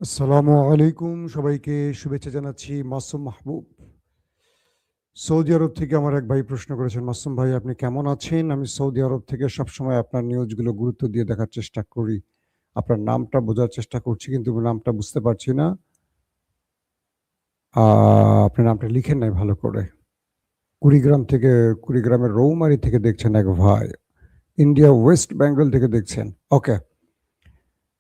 আসসালামু আলাইকুম, সবাইকে শুভেচ্ছা জানাচ্ছি। মাসুম মাহবুব সৌদি আরব থেকে আমার এক ভাই প্রশ্ন করেছেন, মাসুম ভাই আপনি কেমন আছেন? আমি সৌদি আরব থেকে সবসময় আপনার নিউজগুলো গুরুত্ব দিয়ে দেখার চেষ্টা করি। আপনার নামটা বোঝার চেষ্টা করছি কিন্তু নামটা বুঝতে পারছি না। আপনার নামটা লিখেন নাই ভালো করে। কুড়িগ্রামের রৌমারী থেকে দেখছেন এক ভাই। ইন্ডিয়া ওয়েস্ট বেঙ্গল থেকে দেখছেন। ওকে,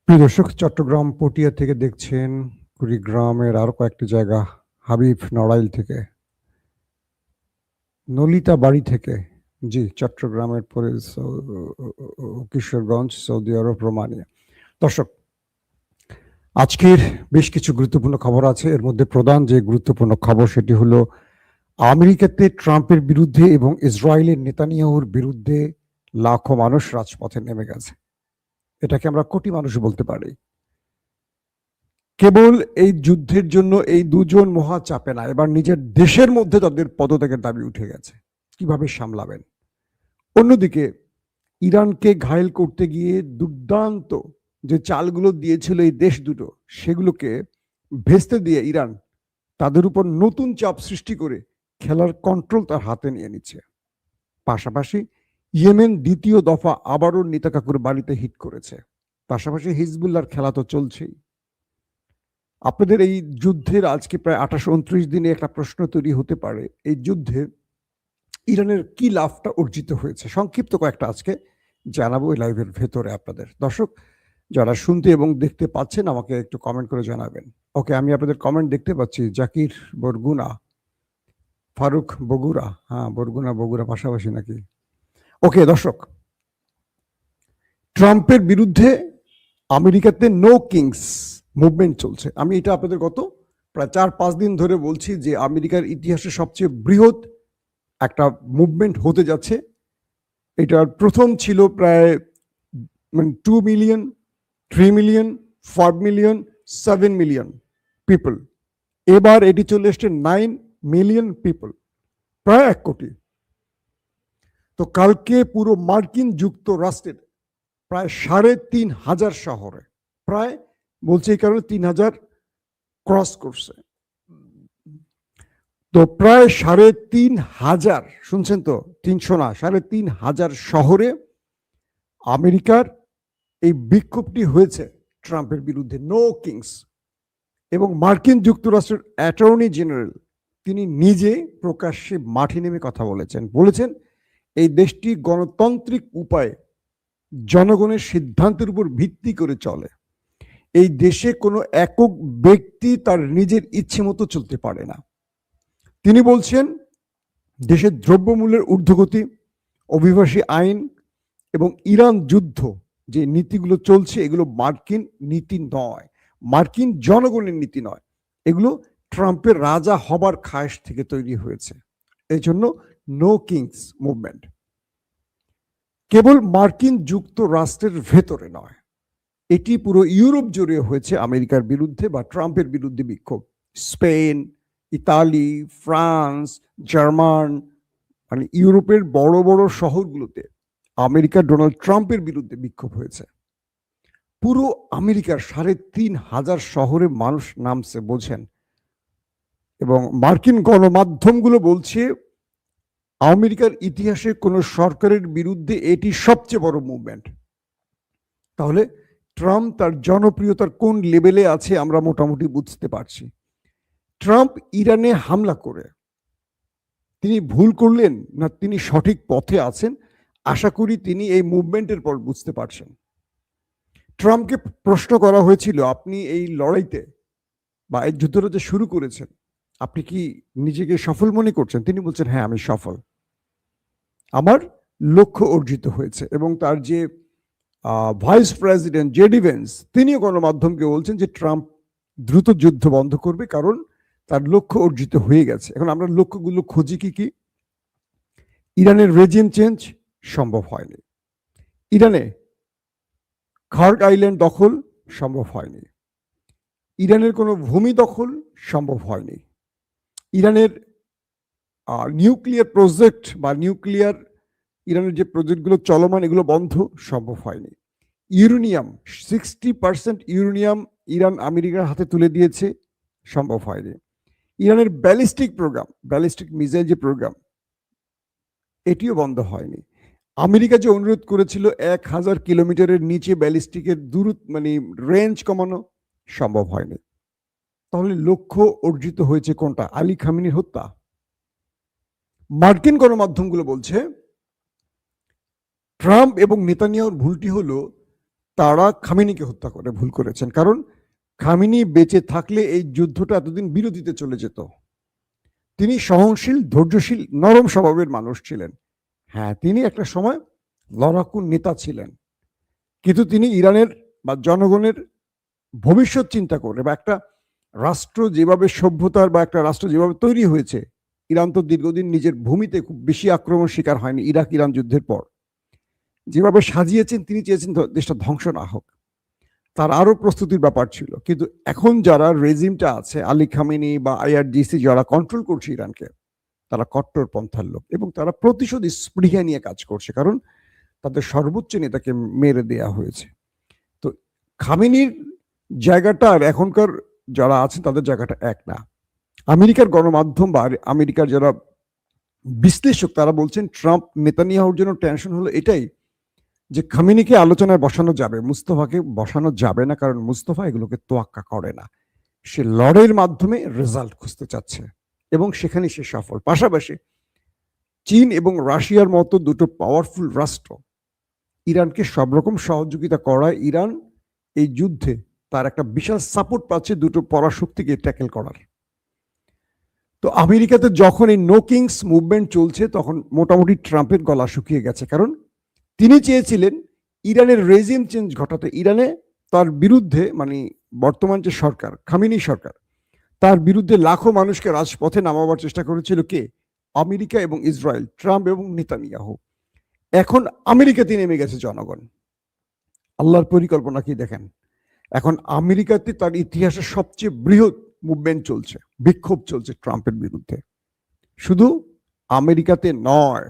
প্রিয় দর্শক, চট্টগ্রাম পটিয়া থেকে দেখছেন, কুড়িগ্রামের আরো কয়েকটি জায়গা, হাবিব নড়াইল থেকে, নলিতা বাড়ি থেকে, জি চট্টগ্রামের পরে কিশোরগঞ্জ, সৌদি আরব, রোমানিয়া। দর্শক, আজকের বেশ কিছু গুরুত্বপূর্ণ খবর আছে। এর মধ্যে প্রধান যে গুরুত্বপূর্ণ খবর সেটি হলো আমেরিকাতে ট্রাম্পের বিরুদ্ধে এবং ইসরায়েলের নেতানিয়াহুর বিরুদ্ধে লাখো মানুষ রাজপথে নেমে গেছে। এটাকে আমরা কোটি মানুষ বলতে পারি। কেবল এই যুদ্ধের জন্য এই দুজন মহা চাপে না, এবার নিজের দেশের মধ্যে তাদের পদত্যাগের দাবি উঠে গেছে। কিভাবে সামলাবেন? অন্যদিকে ইরানকে ঘায়েল করতে গিয়ে দুর্দান্ত যে চালগুলো দিয়েছিল এই দেশ দুটো, সেগুলোকে ভেস্তে দিয়ে ইরান তাদের উপর নতুন চাপ সৃষ্টি করে খেলার কন্ট্রোল তার হাতে নিয়ে নিচ্ছে। পাশাপাশি ইয়েমেন দ্বিতীয় দফা আবারও নেতাকাকুর বাড়িতে হিট করেছে। পাশাপাশি হিজবুল্লাহর খেলা তো চলছেই। আপনাদের এই যুদ্ধের আজকে প্রায় 28-29 দিনে একটা প্রশ্ন তৈরি হতে পারে, এই যুদ্ধে ইরানের কি লাভটা অর্জিত হয়েছে। সংক্ষিপ্ত কয়েকটা আজকে জানাবো এই লাইভের ভেতরে আপনাদের। দর্শক যারা শুনতে এবং দেখতে পাচ্ছেন আমাকে একটু কমেন্ট করে জানাবেন। ওকে, আমি আপনাদের কমেন্ট দেখতে পাচ্ছি। জাকির বরগুনা, ফারুক বগুড়া, হ্যাঁ বরগুনা বগুড়া পাশাপাশি নাকি? ওকে দর্শক, ট্রাম্পের বিরুদ্ধে আমেরিকাতে নো কিংস মুভমেন্ট চলছে। আমি এটা আপনাদের গত প্রায় 4-5 দিন ধরে বলছি যে আমেরিকার ইতিহাসে সবচেয়ে বৃহৎ একটা মুভমেন্ট হতে যাচ্ছে। এটার প্রথম ছিল প্রায় 2 million, 3 million, 4 million, 7 million people. এবার এটি চলে এসছে 9 মিলিয়ন পিপল, প্রায় 1 কোটি। তো কালকে পুরো মার্কিন যুক্তরাষ্ট্রের প্রায় 3,500 শহরে, প্রায় বলছে এই কারণে 3,000 ক্রস করছে, তো প্রায় 3,500, শুনছেন তো, 300 না, 3,500 শহরে আমেরিকার এই বিক্ষোভটি হয়েছে ট্রাম্পের বিরুদ্ধে, নো কিংস। এবং মার্কিন যুক্তরাষ্ট্রের অ্যাটর্নি জেনারেল তিনি নিজে প্রকাশ্যে মাঠে নেমে কথা বলেছেন এই দেশটি গণতান্ত্রিক উপায়ে জনগণের সিদ্ধান্তের উপর ভিত্তি করে চলে। এই দেশে কোনো একক ব্যক্তি তার নিজের ইচ্ছে মতো চলতে পারে না। তিনি বলছেন দেশের দ্রব্যমূল্যের ঊর্ধ্বগতি, অভিবাসী আইন এবং ইরান যুদ্ধ যে নীতিগুলো চলছে এগুলো মার্কিন নীতি নয়, মার্কিন জনগণের নীতি নয়, এগুলো ট্রাম্পের রাজা হবার খায়েশ থেকে তৈরি হয়েছে। এই জন্য নো কিংস মুভমেন্ট। কেবল মার্কিন যুক্তরাষ্ট্রের ভেতরে নয়, এটি পুরো ইউরোপ জুড়ে হয়েছে আমেরিকার বিরুদ্ধে বা ট্রাম্পের বিরুদ্ধে বিক্ষোভ। স্পেন, ইতালি, ফ্রান্স, জার্মান, মানে ইউরোপের বড় বড় শহরগুলোতে আমেরিকার ডোনাল্ড ট্রাম্পের বিরুদ্ধে বিক্ষোভ হয়েছে। পুরো আমেরিকার 3,500 শহরে মানুষ নামছে, বোঝেন। এবং মার্কিন গণমাধ্যমগুলো বলছে আমেরিকার ইতিহাসে কোনো সরকারের বিরুদ্ধে এটি সবচেয়ে বড় মুভমেন্ট। তাহলে ট্রাম্প তার জনপ্রিয়তার কোন লেভেলে আছে আমরা মোটামুটি বুঝতে পারছি। ট্রাম্প ইরানে হামলা করে তিনি ভুল করলেন না তিনি সঠিক পথে আছেন, আশা করি তিনি এই মুভমেন্টের পর বুঝতে পারছেন। ট্রাম্পকে প্রশ্ন করা হয়েছিল, আপনি এই লড়াইতে বা এই যুদ্ধটা যে শুরু করেছেন আপনি কি নিজেকে সফল মনে করছেন? তিনি বলছেন হ্যাঁ আমি সফল, আমার লক্ষ্য অর্জিত হয়েছে। এবং তার যে ভাইস প্রেসিডেন্ট জেডি ভেন্স তিনিও গণমাধ্যমকে বলছেন যে ট্রাম্প দ্রুত যুদ্ধ বন্ধ করবে কারণ তার লক্ষ্য অর্জিত হয়ে গেছে। এখন আমরা লক্ষ্যগুলো খুঁজি কি কি? ইরানের রেজিম চেঞ্জ সম্ভব হয়নি, ইরানে খার্গ আইল্যান্ড দখল সম্ভব হয়নি, ইরানের কোনো ভূমি দখল সম্ভব হয়নি, ইরানের নিউক্লিয়ার প্রজেক্ট বা ইরানের যে প্রজেক্টগুলো চলমান এগুলো বন্ধ সম্ভব হয়নি। ইউরেনিয়াম 60% ইউরেনিয়াম ইরান আমেরিকার হাতে তুলে দিয়েছে, সম্ভব হয়নি। ইরানের ব্যালিস্টিক মিসাইল যে প্রোগ্রাম, এটিও বন্ধ হয়নি। আমেরিকা যে অনুরোধ করেছিল 1000 কিলোমিটারের নিচে ব্যালিস্টিকের মানে রেঞ্জ কমানো, সম্ভব হয়নি। তাহলে লক্ষ্য অর্জিত হয়েছে কোনটা? আলী খামেনির হত্যা। মার্কিন গণমাধ্যমগুলো বলছে ট্রাম্প এবং নেতানিয়াহুর ভুলটি হলো তারা খামেনিকে হত্যা করে ভুল করেছেন, কারণ খামেনি বেঁচে থাকলে এই যুদ্ধটা এতদিন বিরতিতে চলে যেত। তিনি সহনশীল, ধৈর্যশীল, নরম স্বভাবের মানুষ ছিলেন। হ্যাঁ, তিনি একটা সময় লড়াকু নেতা ছিলেন, কিন্তু তিনি ইরানের বা জনগণের ভবিষ্যৎ চিন্তা করে, বা একটা রাষ্ট্র যেভাবে সভ্যতার বা একটা রাষ্ট্র যেভাবে তৈরি হয়েছে, ইরান তো দীর্ঘদিন নিজের ভূমিতে খুব বেশি আক্রমণ শিকার হয়নি ইরাক ইরান যুদ্ধের পর। যেভাবে সাজিয়েছেন, তিনি চেয়েছেন দেশটা ধ্বংস না হোক, তার আরো প্রস্তুতির ব্যাপার ছিল। কিন্তু এখন যারা রেজিমটা আছে, আলী খামেনি বা আইআরজিসি যারা কন্ট্রোল করছে ইরানকে, তারা কট্টরপন্থার লোক এবং তারা প্রতিশোধ স্পৃহা নিয়ে কাজ করছে, কারণ তাদের সর্বোচ্চ নেতাকে মেরে দেয়া হয়েছে। তো খামেনির জায়গাটা আর এখনকার যারা আছেন তাদের জায়গাটা এক না। আমেরিকার গণমাধ্যম বা আমেরিকার যারা বিশ্লেষক, তারা বলছেন ট্রাম্প নেতানিয়াহুর জন্য টেনশন হলো এটাই যে খামেনিকে আলোচনায় বসানো যাবে, মুস্তফাকে বসানো যাবে না, কারণ মুস্তফা এগুলোকে তোয়াক্কা করে না। সে লড়াইয়ের মাধ্যমে রেজাল্ট খুঁজতে চাচ্ছে এবং সেখানে সে সফল। পাশাপাশি চীন এবং রাশিয়ার মতো দুটো পাওয়ারফুল রাষ্ট্র ইরানকে সব রকম সহযোগিতা করায় ইরান এই যুদ্ধে তার একটা বিশাল সাপোর্ট পাচ্ছে দুটো পরাশক্তিকে ট্যাকেল করার। তো আমেরিকাতে যখন এই নো কিংস মুভমেন্ট চলছে, তখন মোটামুটি ট্রাম্পের গলা শুকিয়ে গেছে, কারণ তিনি চেয়েছিলেন ইরানের রেজিম চেঞ্জ ঘটাতে। ইরানে তার বিরুদ্ধে, মানে বর্তমান যে সরকার, খামেনি সরকার, তার বিরুদ্ধে লাখো মানুষকে রাজপথে নামাবার চেষ্টা করেছিল কে? আমেরিকা এবং ইসরায়েল, ট্রাম্প এবং নেতানিয়াহু। এখন আমেরিকাতে নেমে গেছে জনগণ। আল্লাহর পরিকল্পনা কি দেখেন, এখন আমেরিকাতে তার ইতিহাসের সবচেয়ে বৃহৎ মুভমেন্ট চলছে, বিক্ষোভ চলছে ট্রাম্পের বিরুদ্ধে। শুধু আমেরিকাতে নয়,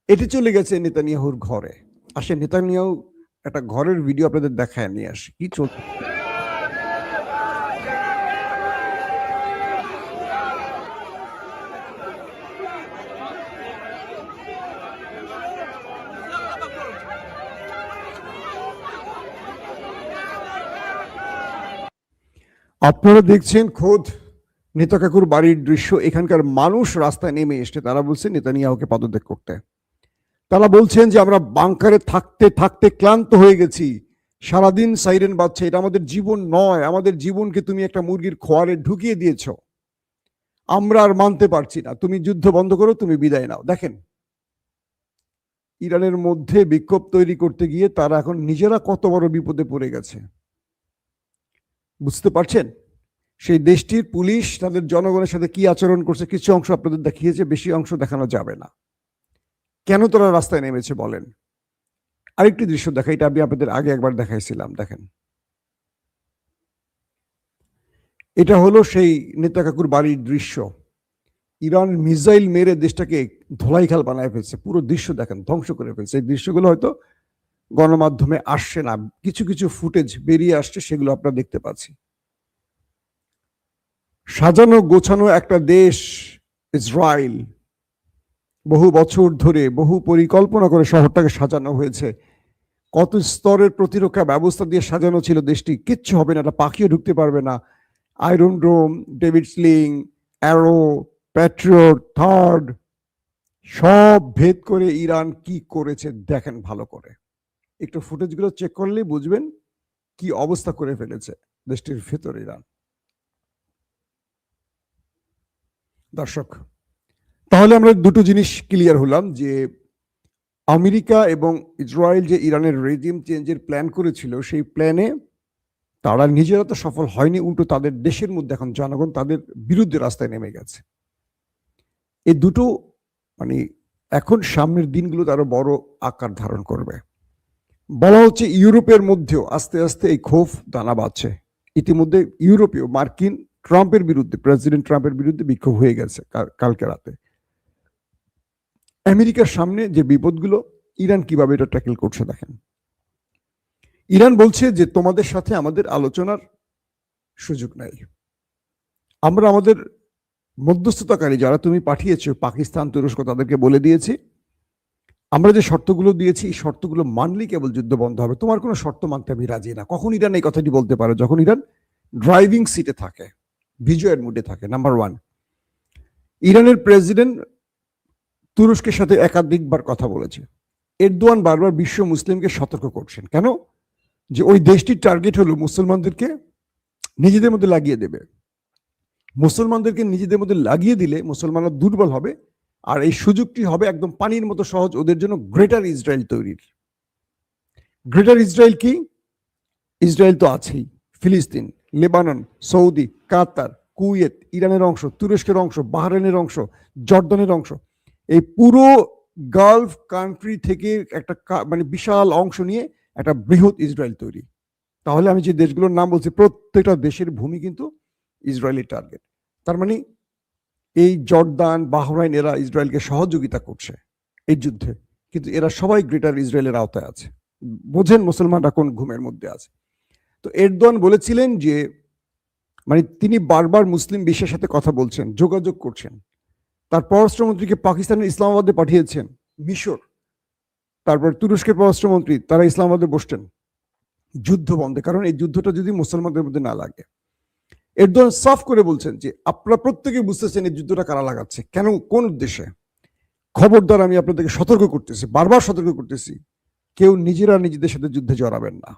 এটি চলে গেছে নেতানিয়াহুর ঘরে। আসে নেতানিয়াহু একটা ঘরের ভিডিও আপনাদের দেখায় নিয়ে আসি কি চলছে। আপনারা দেখছেন খোদ নেতা কাকুর বাড়ির দৃশ্য। এখানকার মানুষ রাস্তায় নেমে এসছে, তারা বলছে নেতানিয়াহুকে পদত্যাগ করতে। তারা বলছেন যে আমরা বাংকারে থাকতে থাকতে ক্লান্ত হয়ে গেছি, সারাদিন সাইরেন বাজছে, এটা আমাদের জীবন নয়, আমাদের জীবনকে তুমি একটা মুরগির খোয়ারে ঢুকিয়ে দিয়েছ, আমরা আর মানতে পারছি না, তুমি যুদ্ধ বন্ধ করো, তুমি বিদায় নাও। দেখেন, ইরানের মধ্যে বিক্ষোভ তৈরি করতে গিয়ে তারা এখন নিজেরা কত বড় বিপদে পড়ে গেছে, বুঝতে পারছেন? সেই দেশটির পুলিশ তাদের জনগণের সাথে কি আচরণ করছে, কিছু অংশ আপনাদের দেখিয়েছে, বেশি অংশ দেখানো যাবে না। কেন তারা রাস্তায় নেমেছে বলেন? আরেকটি দৃশ্য দেখা, এটা আমি আপনাদের আগে একবার দেখাইছিলাম, দেখেন। এটা হলো সেই নেতা কাকুর বাড়ির দৃশ্য। ইরান মিসাইল মেরে দেশটাকে ধোলাইখাল বানায় ফেলছে, পুরো দৃশ্য দেখেন, ধ্বংস করে ফেলছে। এই দৃশ্যগুলো হয়তো গণমাধ্যমে আসছে না, কিছু কিছু ফুটেজ বেরিয়ে আসছে, সেগুলো আপনারা দেখতে পাচ্ছি। সাজানো গোছানো একটা দেশ ইসরায়েল, বহু বছর ধরে বহু পরিকল্পনা করে শহরটাকে সাজানো হয়েছে, কত স্তরের প্রতিরক্ষা ব্যবস্থা দিয়ে সাজানো ছিল দেশটি। কিচ্ছু হবে না, একটা পাখিও ঢুকতে পারবে না। Iron Dome, David Sling, Arrow, Patriot, third, সব ভেদ করে ইরান কি করেছে দেখেন ভালো করে। একটু ফুটেজগুলো চেক করলেই বুঝবেন কি অবস্থা করে ফেলেছে দেশটির ভেতর ইরান। দর্শক, তাহলে আমরা দুটো জিনিস ক্লিয়ার হলাম, যে আমেরিকা এবং ইসরায়েল যে ইরানের রেজিম চেঞ্জের প্ল্যান করেছিল, সেই প্ল্যানে তারা নিজেরা তো সফল হয়নি, উল্টো তাদের দেশের মধ্যে এখন জনগণ তাদের বিরুদ্ধে রাস্তায় নেমে গেছে। এই দুটো মানে এখন সামনের দিনগুলো আরো বড় আকার ধারণ করবে। বলা হচ্ছে ইউরোপের মধ্যেও আস্তে আস্তে এই ক্ষোভ দানা বাঁধছে। ইতিমধ্যে ইউরোপীয় মার্কিন ট্রাম্পের বিরুদ্ধে, প্রেসিডেন্ট ট্রাম্পের বিরুদ্ধে বিক্ষোভ হয়ে গেছে কালকে রাতে। আমেরিকার সামনে যে বিপদগুলো, ইরান কিভাবে এটা ট্যাকেল করছে দেখেন। ইরান বলছে যে তোমাদের সাথে আমাদের আলোচনার সুযোগ নাই। আমরা আমাদের মধ্যস্থতাকারী যারা তুমি পাঠিয়েছো, পাকিস্তান, তুরস্ক, তাদেরকে বলে দিয়েছি আমরা যে শর্তগুলো দিয়েছি এই শর্তগুলো মানলেই কেবল যুদ্ধ বন্ধ হবে। তোমার কোনো শর্ত মানতে আমি রাজি না। কখন ইরান এই কথাটি বলতে পারে? যখন ইরান ড্রাইভিং সিটে থাকে, বিজয়ের মুডে থাকে। নাম্বার ওয়ান, ইরানের প্রেসিডেন্ট তুরস্কের সাথে একাধিকবার কথা বলেছে। এরদোয়ান বারবার বিশ্ব মুসলিমকে সতর্ক করছেন। কেন? যে ওই দেশটির টার্গেট হলো মুসলমানদেরকে নিজেদের মধ্যে লাগিয়ে দেবে। মুসলমানদেরকে নিজেদের মধ্যে লাগিয়ে দিলে মুসলমানরা দুর্বল হবে, আর এই সুযোগটি হবে একদম পানির মতো সহজ ওদের জন্য গ্রেটার ইসরায়েল তৈরির। গ্রেটার ইসরায়েল কি? ইসরায়েল তো আছেই, ফিলিস্তিন, লেবানন, সৌদি, কাতার, কুয়েত, ইরানের অংশ, তুরস্কের অংশ, বাহরাইনের অংশ, জর্দানের অংশ, এই পুরো গালফ কান্ট্রি থেকে একটা মানে বিশাল অংশ নিয়ে একটা বৃহৎ ইসরায়েল তৈরি। তাহলে আমি যে দেশগুলোর নাম বলছি প্রত্যেকটা দেশের ভূমি কিন্তু ইসরায়েলের টার্গেট। তার মানে এই জর্দান, বাহরাইন এরা ইসরায়েলকে সহযোগিতা করছে এই যুদ্ধে, কিন্তু এরা সবাই গ্রেটার ইসরায়েলের আওতায় আছে। বোঝেন মুসলমানরা কোন ঘুমের মধ্যে আছে। তো এরদোয়ান বলেছিলেন যে মানে তিনি বারবার মুসলিম বিশ্বের সাথে কথা বলছেন, যোগাযোগ করছেন। তার পররাষ্ট্রমন্ত্রীকে পাকিস্তানের ইসলামাবাদে পাঠিয়েছেন, মিশর, তারপর তুরস্কের পররাষ্ট্রমন্ত্রী, তারা ইসলামাবাদে বসছেন যুদ্ধ বন্ধে, কারণ এই যুদ্ধটা যদি মুসলমানদের মধ্যে না লাগে। এরদোয়ান সাফ করে বলছেন যে আপনারা প্রত্যেকে বুঝতেছেন এই যুদ্ধটা কারা লাগাচ্ছে, কেন, কোন উদ্দেশ্যে। খবরদার, আমি আপনাদেরকে সতর্ক করতেছি, বারবার সতর্ক করতেছি, কেউ নিজেরা নিজেদের সাথে যুদ্ধে জড়াবেন না।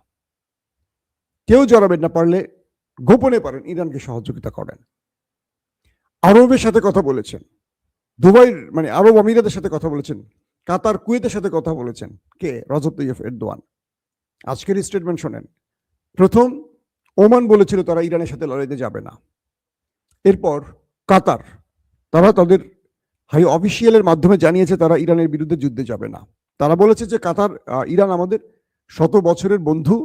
কেউ জড়াবেন না, পারলে গোপনে পারেন ইরানকে সহযোগিতা করেন। আরবের সাথে কথা বলেছেন, দুবাইয়ের মানে আরব আমিরাতের সাথে কথা বলেছেন, কাতার, কুয়েতের সাথে কথা বলেছেন। কে? রজব তাইয়্যিব এরদোয়ান। আজকের স্টেটমেন্ট শোনেন। প্রথম, ওমান বলেছিল তারা ইরানের সাথে লড়াইতে যাবে না। এরপর কাতার, তারা তাদের হাই অফিসিয়ালের মাধ্যমে জানিয়েছে তারা ইরানের বিরুদ্ধে যুদ্ধে যাবে না। তারা বলেছে যে কাতার, ইরান আমাদের শত বছরের বন্ধু,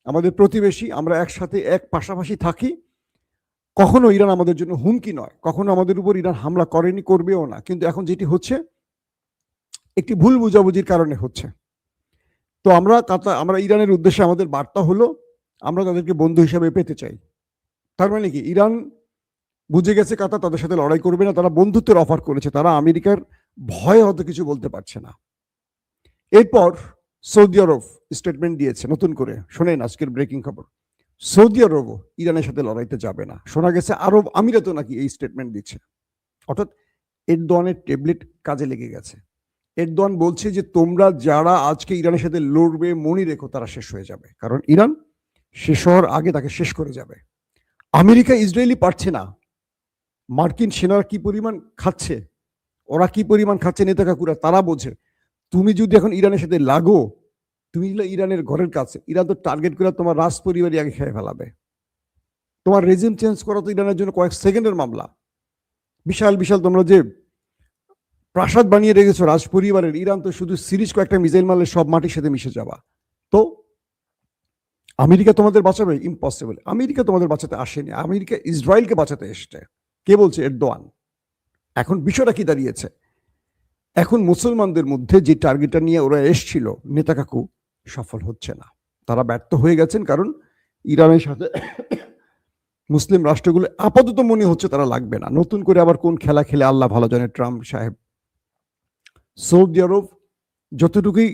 আমাদের প্রতিবেশী, আমরা একসাথে এক পাশাপাশি থাকি, কখনো ইরান আমাদের জন্য হুমকি নয়, কখনো আমাদের উপর ইরান হামলা করেনি, করবেও না। কিন্তু এখন যেটি হচ্ছে একটি ভুল বুঝাবুঝির কারণে হচ্ছে। তো আমরা ইরানের উদ্দেশ্যে আমাদের বার্তা হলো আমরা তাদেরকে বন্ধু হিসেবে পেতে চাই। তার মানে কি, ইরান বুঝে গেছে কাতার তাদের সাথে লড়াই করবে না, তারা বন্ধুত্বের অফার করেছে, তারা আমেরিকার ভয়ে হয়তো কিছু বলতে পারছে না। এরপর সৌদি আরব স্টেটমেন্ট দিয়েছে নতুন করে, শোনেন আজকের ব্রেকিং খবর। সৌদি আরবও ইরানের সাথে লড়াইতে যাবে না। শোনা গেছে আরব আমিরাতও নাকি এই স্টেটমেন্ট দিচ্ছে। অর্থাৎ এরদোয়ানের ট্যাবলেট কাজে লেগে গেছে। এরদোয়ান বলছে যে তোমরা যারা আজকে ইরানের সাথে লড়বে মনে রেখো তারা শেষ হয়ে যাবে, কারণ ইরান শেষ হওয়ার আগে তাকে শেষ করে যাবে। আমেরিকা ইসরায়েলি পারছে না, মার্কিন সেনারা কি পরিমাণ খাচ্ছে, ওরা কি পরিমাণ খাচ্ছে নেতা কাকুরা তারা বোঝে। তুমি যদি এখন ইরানের সাথে লাগো, তুমি ইরানের ঘরের কাছে, ইরান তো টার্গেট করে তোমার রাজ পরিবারই আগে খেয়ে ফেলাবে। তোমার রেজিম চেঞ্জ করা তো ইরানের জন্য কয়েক সেকেন্ডের মামলা। বিশাল বিশাল তোমরা যে প্রাসাদ বানিয়ে রেখেছো রাজ পরিবারের, ইরান তো শুধু সিরিজ কয়েকটা মিসাইল মারলে সব মাটির সাথে মিশে যাবা। তো আমেরিকা তোমাদের বাঁচাবে? ইম্পসিবল। আমেরিকা তোমাদের বাঁচাতে আসেনি, আমেরিকা ইসরায়েলকে বাঁচাতে এসছে। কে বলছে? এরদোয়ান। এখন বিষয়টা কি দাঁড়িয়েছে? এখন মুসলমানদের মধ্যে যে টার্গেটটা নিয়ে ওরা এসছিল নেতা কাকু, সফল হচ্ছে না, তারা ব্যর্থ হয়ে গেছেন। কারণ ইরানের সাথে মুসলিম রাষ্ট্রগুলো আপাতত মনে হচ্ছে তারা লাগবে না। নতুন করে আবার কোন খেলা খেলে আল্লাহ ভালো জানে ট্রাম্প সাহেব। সৌদি আরব যতটুকুই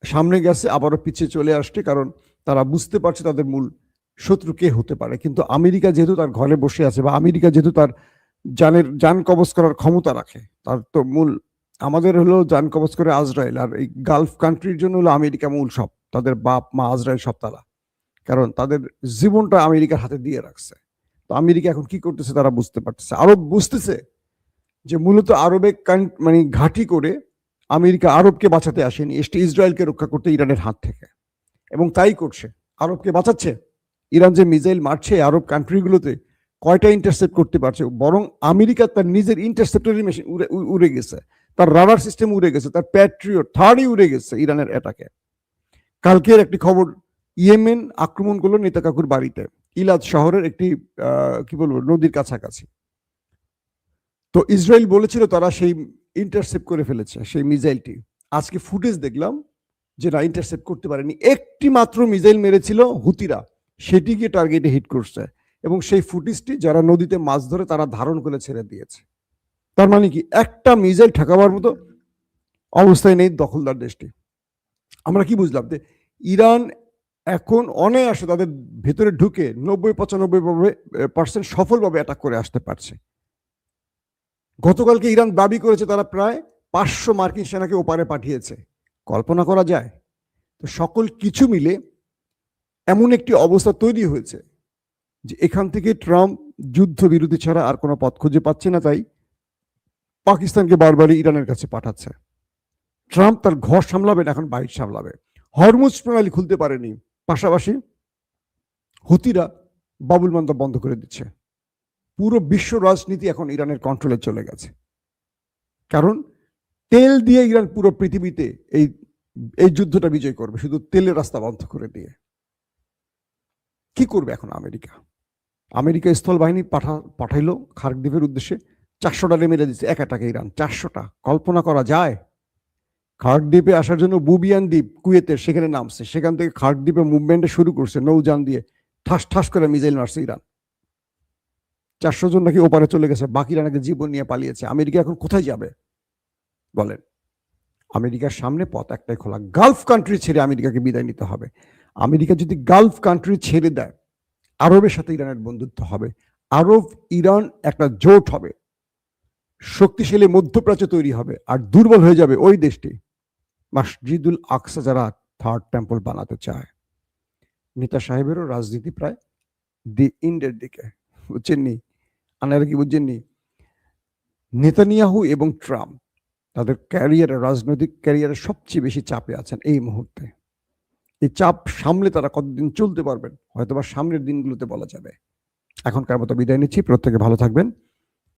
সামনে গেছে আবারও পিছিয়ে চলে আসছে, কারণ তারা বুঝতে পারছে তাদের মূল শত্রু কে হতে পারে। কিন্তু আমেরিকা যেহেতু তার ঘরে বসে আছে, বা আমেরিকা যেহেতু তার যান কবজ করার ক্ষমতা রাখে, তার তো মূল, আমাদের হলো যান কবজ করে আজরায়েল, আর এই গালফ কান্ট্রির জন্য হলো আমেরিকা মূল সব, তাদের বাপ মা আজরায়েল সব তারা, কারণ তাদের জীবনটা আমেরিকার হাতে দিয়ে রাখছে। তো আমেরিকা এখন কি করতেছে তারা বুঝতে পারতেছে। আরব বুঝতেছে যে মূলত আরবে মানে ঘাঁটি করে আমেরিকা আরবকে বাঁচাতে আসেনি, এসে ইসরায়েলকে রক্ষা করতে ইরানের হাত থেকে, এবং তাই করছে, আরবকে বাঁচাচ্ছে। ইরান যে মিসাইল মারছে আরব কান্ট্রিগুলোতে, কয়টা ইন্টারসেপ্ট করতে পারছে, বরং আমেরিকা তার নিজের ইন্টারসেপ্টরি মেশিন উড়ে গেছে, তার রাডার সিস্টেম উড়ে গেছে, তার প্যাট্রিয়ট থার্ডই উড়ে গেছে ইরানের অ্যাটাকে। কালকের একটি খবর, ইয়েমেন আক্রমণ করলো নেতা কাকুর বাড়িতে, ইলাদ শহরের একটি কি বলবো নদীর কাছাকাছি। তো ইসরায়েল বলেছিল তারা সেই ইন্টারসেপ্ট করে ফেলেছে সেই মিসাইলটি। আজকে ফুটেজ দেখলাম যে না, ইন্টারসেপ্ট করতে পারেনি। একটি মাত্র মিসাইল মেরেছিল হুতিরা, সেটিকে টার্গেটে হিট করছে, এবং সেই ফুটেজটি যারা নদীতে মাছ ধরে তারা ধারণ করে ছেড়ে দিয়েছে। তার মানে কি, একটা মিসাইল ঠেকাবার মতো অবস্থায় নেই দখলদার দেশটি। আমরা কি বুঝলাম যে ইরান এখন অনায়াসে তাদের ভেতরে ঢুকে 90-95% সফলভাবে অ্যাটাক করে আসতে পারছে। গতকালকে ইরান দাবি করেছে তারা প্রায় 500 মার্কিন সেনাকে ওপারে পাঠিয়েছে। কল্পনা করা যায়? তো সকল কিছু মিলে এমন একটি অবস্থা তৈরি হয়েছে যে এখান থেকে ট্রাম্প যুদ্ধবিরতি ছাড়া আর কোনো পথ খুঁজে পাচ্ছে না, তাই পাকিস্তানকে বারবারই ইরানের কাছে পাঠাচ্ছে। ট্রাম্প তার ঘর সামলাবে না, এখন বাইর সামলাবে। হরমুজ প্রণালী খুলতে পারেনি, পাশাপাশি হুতিরা বাবুল মান্দা বন্ধ করে দিচ্ছে। পুরো বিশ্ব রাজনীতি এখন ইরানের কন্ট্রোলে চলে গেছে, কারণ তেল দিয়ে ইরান পুরো পৃথিবীতে এই এই যুদ্ধটা বিজয় করবে, শুধু তেলের রাস্তা বন্ধ করে দিয়ে। কি করবে এখন আমেরিকা? আমেরিকা স্থল বাহিনী পাঠাইলো খার্কদ্বীপের উদ্দেশ্যে, 400টা মেরে দিচ্ছে এক টাকা ইরান। 400টা, কল্পনা করা যায়? খার্কদ্বীপে আসার জন্য বুবিয়ান দ্বীপ কুয়েতের সেখানে নামছে, সেখান থেকে খার্কদ্বীপে মুভমেন্টে শুরু করছে নৌযান দিয়ে, ঠাস ঠাস করে মিসাইল মারছে ইরান। 400 জন নাকি ওপারে চলে গেছে, বাকিরা নাকি জীবন নিয়ে পালিয়েছে। আমেরিকা এখন কোথায় যাবে বলেন? আমেরিকার সামনে পথ একটাই খোলা, গালফ কান্ট্রি ছেড়ে আমেরিকাকে বিদায় নিতে হবে। আমেরিকা যদি গালফ কান্ট্রি ছেড়ে দেয়, আরবের সাথে ইরানের বন্ধুত্ব হবে, আরব ইরান একটা জোট হবে, শক্তিশালী মধ্যপ্রাচ্য তৈরি হবে, আর দুর্বল হয়ে যাবে ওই দেশটি মসজিদুল আকসা যারা থার্ড টেম্পল বানাতে চায়। নেতা সাহেবেরও রাজনীতি প্রায় দি ইন্ডের দিকে, বুঝছেননি? আপনারা কি বুঝছেননি? নেতানিয়াহু এবং ট্রাম্প তাদের ক্যারিয়ারে, রাজনৈতিক ক্যারিয়ারে সবচেয়ে বেশি চাপে আছেন এই মুহূর্তে। এই চাপ সামলে তারা কতদিন চলতে পারবেন হয়তোবা সামনের দিনগুলোতে বলা যাবে। এখনকার মতো বিদায় নিচ্ছি, প্রত্যেকে ভালো থাকবেন।